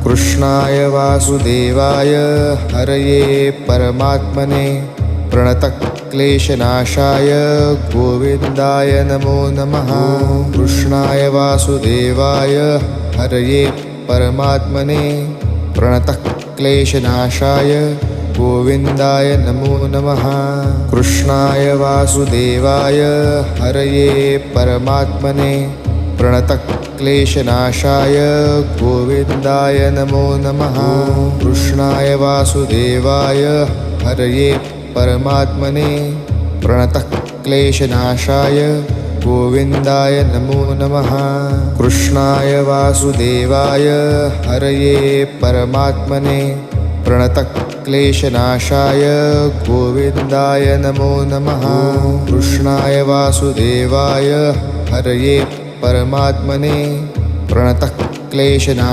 कृष्णाय वासुदेवाय हरये परमात्मने प्रणतक्लेशनाशाय गोविन्दाय नमो नमः। कृष्णाय वासुदेवाय हरये परमात्मने प्रणतक्लेशनाशाय गोविन्दाय नमो नमः। कृष्णाय वासुदेवाय हरये परमात्मने प्रणतक्लेशनाशाय गोविन्दाय नमो नमः। कृष्णाय वासुदेवाय हरये परमात्मने प्रणतक्लेशनाशाय गोविन्दाय नमो नमः। कृष्णाय वासुदेवाय हरये परमात्मने प्रणतक्लेशनाशाय गोविन्दाय नमो नमः। कृष्णाय वासुदेवाय हरये परमात्मने प्रणतक्लेशनाशाय